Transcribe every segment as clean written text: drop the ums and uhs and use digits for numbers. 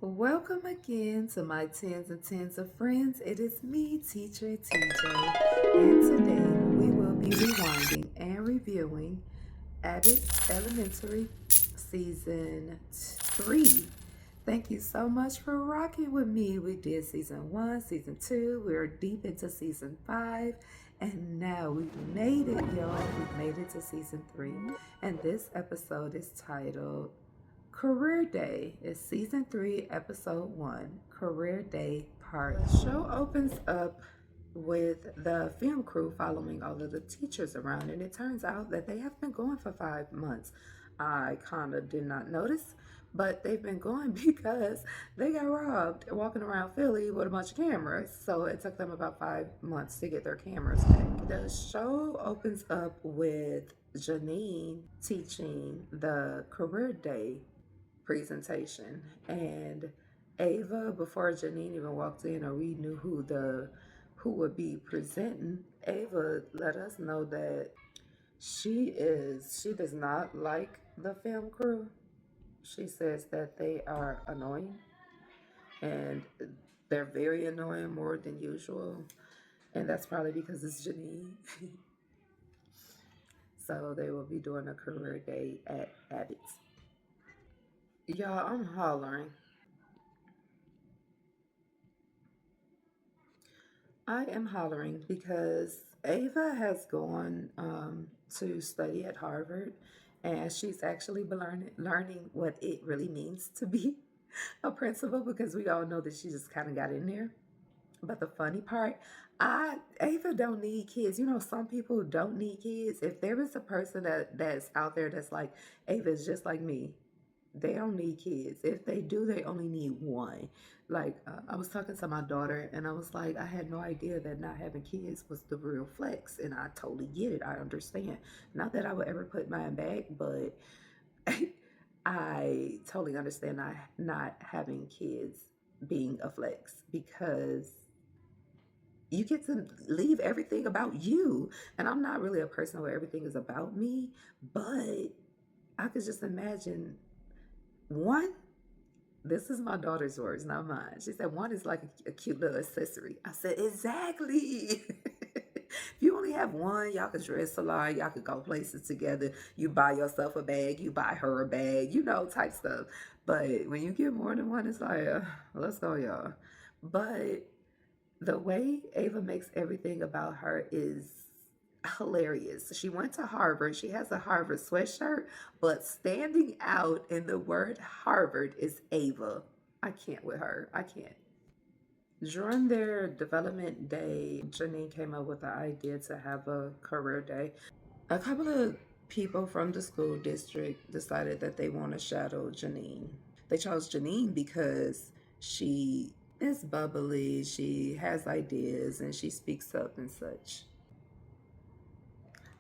Welcome again to my tens and tens of friends. It is me, Teacher TJ, and today we will be rewinding and reviewing Abbott Elementary Season 3. Thank you so much for rocking with me. We did Season 1, Season 2, we're deep into Season 5, and now we've made it, y'all. We've made it to Season 3, and this episode is titled Career Day. Is season 3, episode 1, Career Day Part. The show opens up with the film crew following all of the teachers around, and it turns out that they have been going for 5 months. I kind of did not notice, but they've been going because they got robbed walking around Philly with a bunch of cameras. So it took them about 5 months to get their cameras back. The show opens up with Janine teaching the career day presentation, and Ava, before Janine even walked in or we knew who would be presenting, Ava let us know that she does not like the film crew. She says that they are annoying, and they're very annoying, more than usual, and that's probably because it's Janine. So they will be doing a career day at Abbott. Y'all, I'm hollering. I am hollering because Ava has gone to study at Harvard, and she's actually been learning what it really means to be a principal, because we all know that she just kind of got in there. But the funny part, Ava don't need kids. You know, some people don't need kids. If there is a person that's out there that's like Ava is just like me, they don't need kids. If they do, they only need one. Like, I was talking to my daughter, and I was like, I had no idea that not having kids was the real flex, and I totally get it. I understand. Not that I would ever put mine back, but I totally understand not having kids being a flex, because you get to leave everything about you. And I'm not really a person where everything is about me, but I could just imagine one. This is my daughter's words, not mine. She said, one is like a cute little accessory. I said, exactly. If you only have one, y'all could dress a lot, y'all could go places together. You buy yourself a bag, you buy her a bag, type stuff. But when you get more than one, it's like, let's go, y'all. But the way Ava makes everything about her is hilarious. She went to Harvard. She has a Harvard sweatshirt, but standing out in the word Harvard is Ava. I can't with her. I can't. During their development day, Janine came up with the idea to have a career day. A couple of people from the school district decided that they want to shadow Janine. They chose Janine because she is bubbly, she has ideas, and she speaks up and such.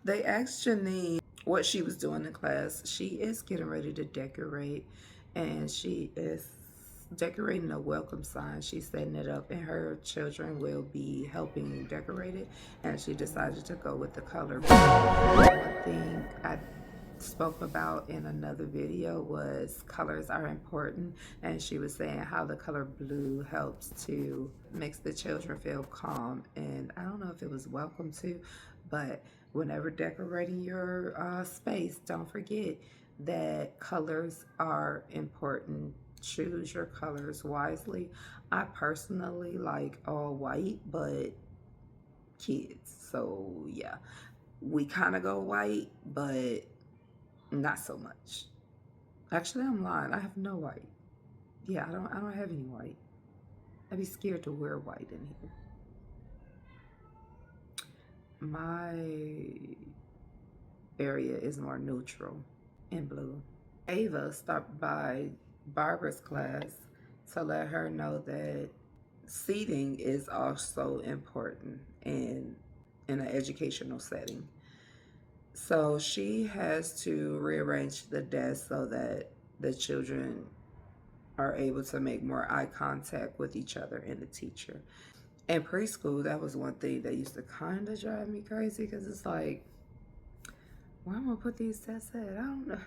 They asked Janine what she was doing in class. She is getting ready to decorate, and she is decorating a welcome sign. She's setting it up, and her children will be helping decorate it. And she decided to go with the color blue. One thing I spoke about in another video was colors are important, and she was saying how the color blue helps to makes the children feel calm, and I don't know if it was welcome to, but whenever decorating your space, don't forget that colors are important. Choose your colors wisely. I personally like all white, but kids, so yeah, we kind of go white, but not so much. Actually, I'm lying. I have no white. Yeah, I don't have any white. I'd be scared to wear white in here. My area is more neutral in blue. Ava stopped by Barbara's class to let her know that seating is also important in an educational setting. So she has to rearrange the desk so that the children are able to make more eye contact with each other and the teacher. In preschool, that was one thing that used to kind of drive me crazy, because it's like, where am I gonna put these desks at? I don't know.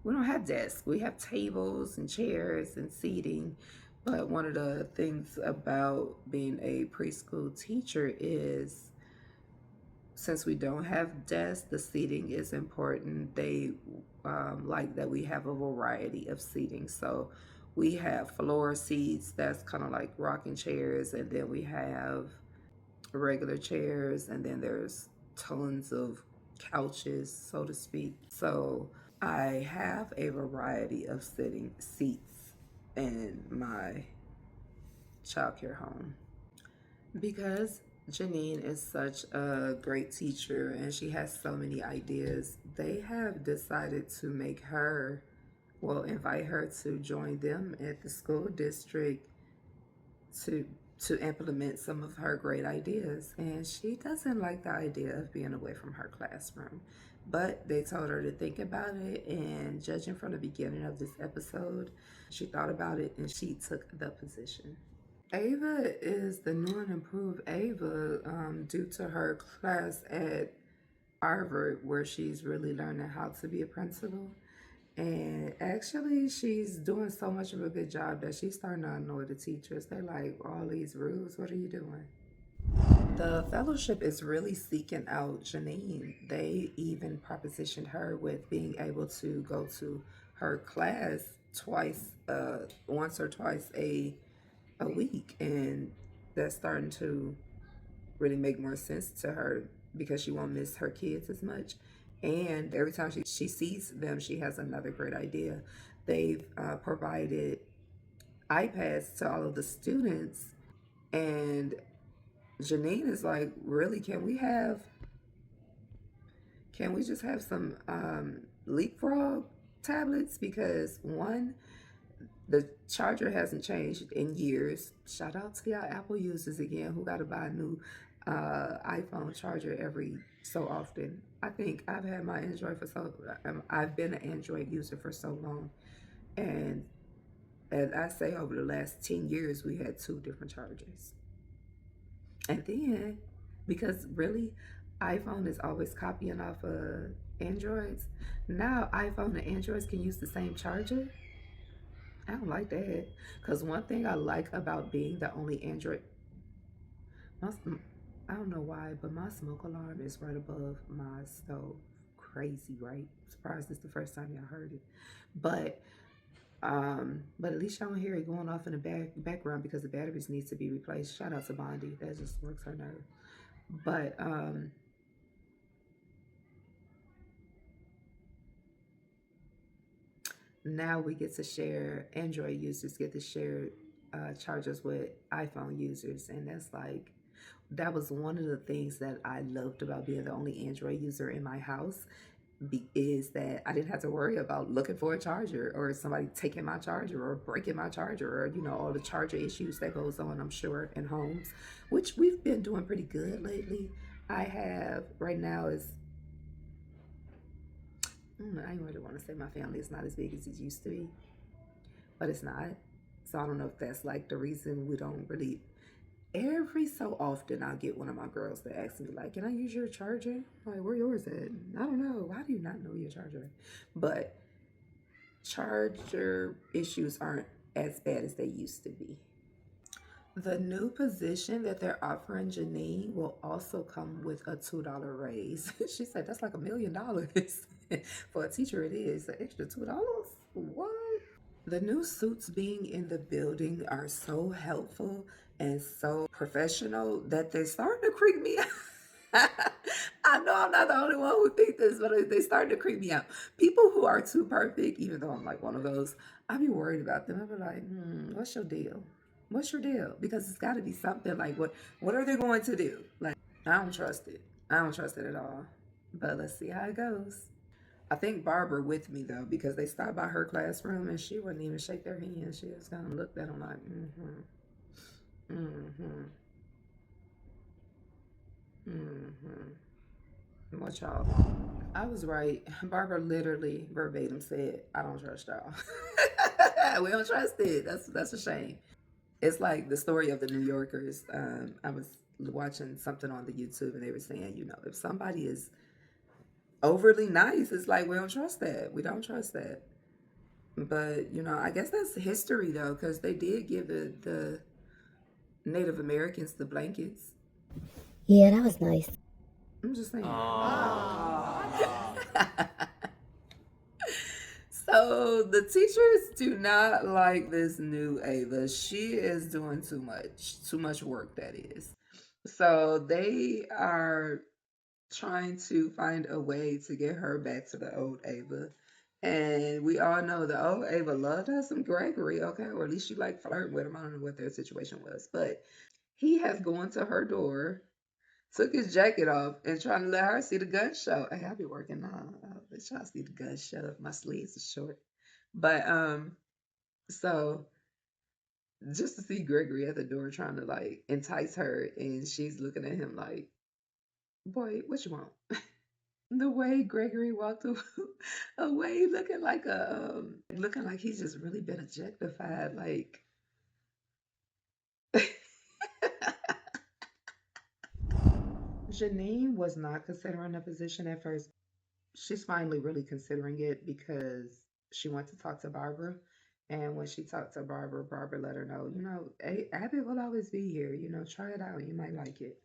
We don't have desks. We have tables and chairs and seating, But one of the things about being a preschool teacher is since we don't have desks, the seating is important. They like that we have a variety of seating. So we have floor seats that's kind of like rocking chairs, and then we have regular chairs, and then there's tons of couches, so to speak. So I have a variety of sitting seats in my childcare home. Because Janine is such a great teacher and she has so many ideas, they have decided to make her, well, invite her to join them at the school district to implement some of her great ideas. And she doesn't like the idea of being away from her classroom. But they told her to think about it, and judging from the beginning of this episode, she thought about it and she took the position. Ava is the new and improved Ava due to her class at Harvard, where she's really learning how to be a principal. And actually, she's doing so much of a good job that she's starting to annoy the teachers. They're like, all these rules, what are you doing? The fellowship is really seeking out Janine. They even propositioned her with being able to go to her class once or twice a week, and that's starting to really make more sense to her because she won't miss her kids as much. And every time she sees them, she has another great idea. They've provided iPads to all of the students, and Janine is like, really, can we just have some leapfrog tablets? Because one, the charger hasn't changed in years. Shout out to y'all Apple users again who got to buy a new iPhone charger every so often. I think I've had my Android for I've been an Android user for so long. And as I say, over the last 10 years, we had two different chargers. And then, because really, iPhone is always copying off of Androids, now iPhone and Androids can use the same charger. I don't like that. Because one thing I like about being the only Android, my, I don't know why, but my smoke alarm is right above my stove. Crazy, right? Surprised it's the first time y'all heard it. But but at least y'all don't hear it going off in the background because the batteries needs to be replaced. Shout out to Bondi. That just works her nerve. But now we get to share, Android users get to share chargers with iPhone users, and that's like, that was one of the things that I loved about being the only Android user in my house, is that I didn't have to worry about looking for a charger or somebody taking my charger or breaking my charger, or all the charger issues that goes on, I'm sure, in homes, which we've been doing pretty good lately. I have right now is, I don't really want to say my family is not as big as it used to be, but it's not. So I don't know if that's like the reason we don't really. Every so often, I'll get one of my girls that ask me like, "Can I use your charger?" I'm like, where yours at? I don't know. Why do you not know your charger? But charger issues aren't as bad as they used to be. The new position that they're offering Janine will also come with a $2 raise. She said that's like $1,000,000 for a teacher. It is an extra $2. What? The new suits being in the building are so helpful and so professional that they're starting to creep me out. I know I'm not the only one who think this, but they starting to creep me out. People who are too perfect, even though I'm like one of those, I be worried about them. I be like, what's your deal? What's your deal? Because it's got to be something like, what are they going to do? Like, I don't trust it. I don't trust it at all. But let's see how it goes. I think Barbara with me though, because they stopped by her classroom and she wouldn't even shake their hand. She just kind of looked at them like, what y'all? I was right. Barbara literally verbatim said, "I don't trust y'all. We don't trust it. That's a shame." It's like the story of the New Yorkers. I was watching something on the YouTube and they were saying, if somebody is overly nice, it's like we don't trust that. We don't trust that. But I guess that's history though, because they did give the Native Americans the blankets. Yeah, that was nice. I'm just saying. Ah. So the teachers do not like this new Ava. She is doing too much work, that is. So they are trying to find a way to get her back to the old Ava. And we all know the old Ava loved her some Gregory, okay? Or at least she like flirting with him. I don't know what their situation was. But he has gone to her door, took his jacket off, and trying to let her see the gun show. Hey, I'll be working on let y'all see the gun show if my sleeves are short. But so just to see Gregory at the door trying to like entice her, and she's looking at him like, boy, what you want? The way Gregory walked away looking like he's just really been objectified. Like Janine was not considering the position at first. She's finally really considering it because she went to talk to Barbara. And when she talked to Barbara, Barbara let her know, Abbott will always be here. Try it out. You might like it.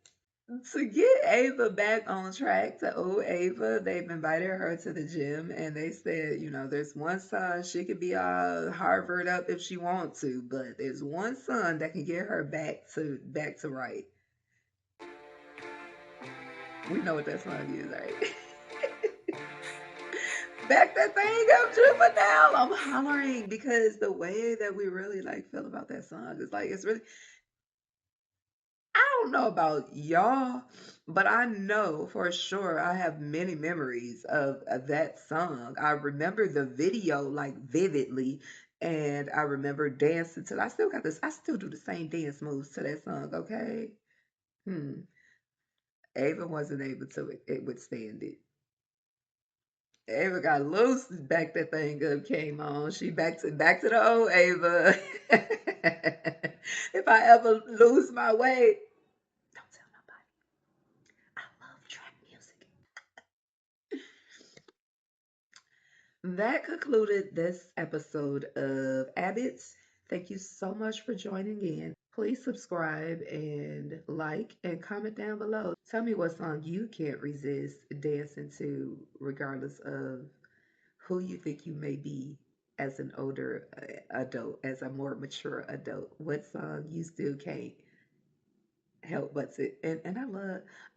To get Ava back on track to old Ava, they've invited her to the gym and they said, there's one son she could be all Harvard up if she wants to, but there's one son that can get her back to right. We know what that song is, right? Back that thing up, juvenile. I'm hollering because the way that we really like feel about that song is like it's really. I don't know about y'all, but I know for sure I have many memories of that song. I remember the video like vividly, and I remember dancing to. I still got this. I still do the same dance moves to that song. Okay. Hmm. Ava wasn't able to withstand it. Ava got loose, back that thing up came on. She back to the old Ava. If I ever lose my way, don't tell nobody. I love trap music. That concluded this episode of Abbott's. Thank you so much for joining in. Please subscribe and like and comment down below. Tell me what song you can't resist dancing to, regardless of who you think you may be as an older adult, as a more mature adult. What song you still can't help but to and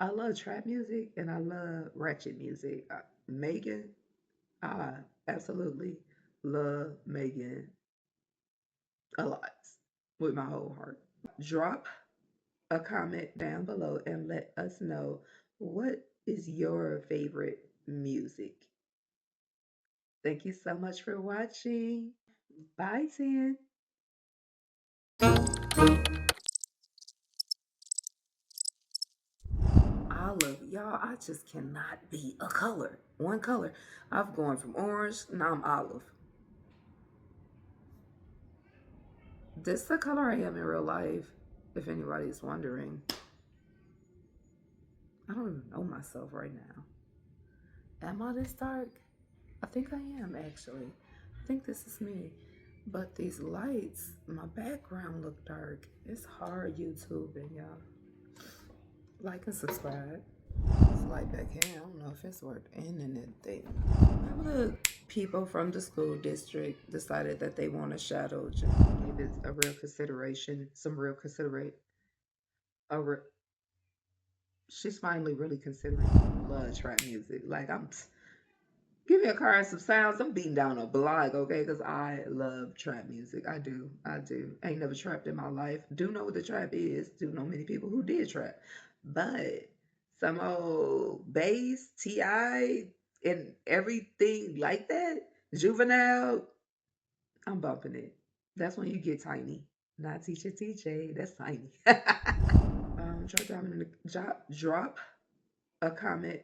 I love trap music and I love ratchet music. Megan, I absolutely love Megan a lot with my whole heart. Drop a comment down below and let us know what is your favorite music. Thank you so much for watching. Bye, Tin. Olive, y'all, I just cannot be a color. One color. I've gone from orange, now I'm olive. This is the color I am in real life, if anybody's wondering. I don't even know myself right now. Am I this dark? I think I am, actually. I think this is me. But these lights, my background look dark. It's hard YouTubing, y'all. Like and subscribe. It's light back here. I don't know if it's worth ending thing. Some of the people from the school district decided that they want to shadow Janine. Gave it a real consideration, some real considerate. A re- She's finally really considering love trap music. Like give me a car and some sounds. I'm beating down a block, okay? Because I love trap music. I do. I do. Ain't never trapped in my life. Do know what the trap is. Do know many people who did trap. But some old bass, T.I., and everything like that, juvenile, I'm bumping it. That's when you get tiny. Not teacher TJ. That's tiny. Drop a comment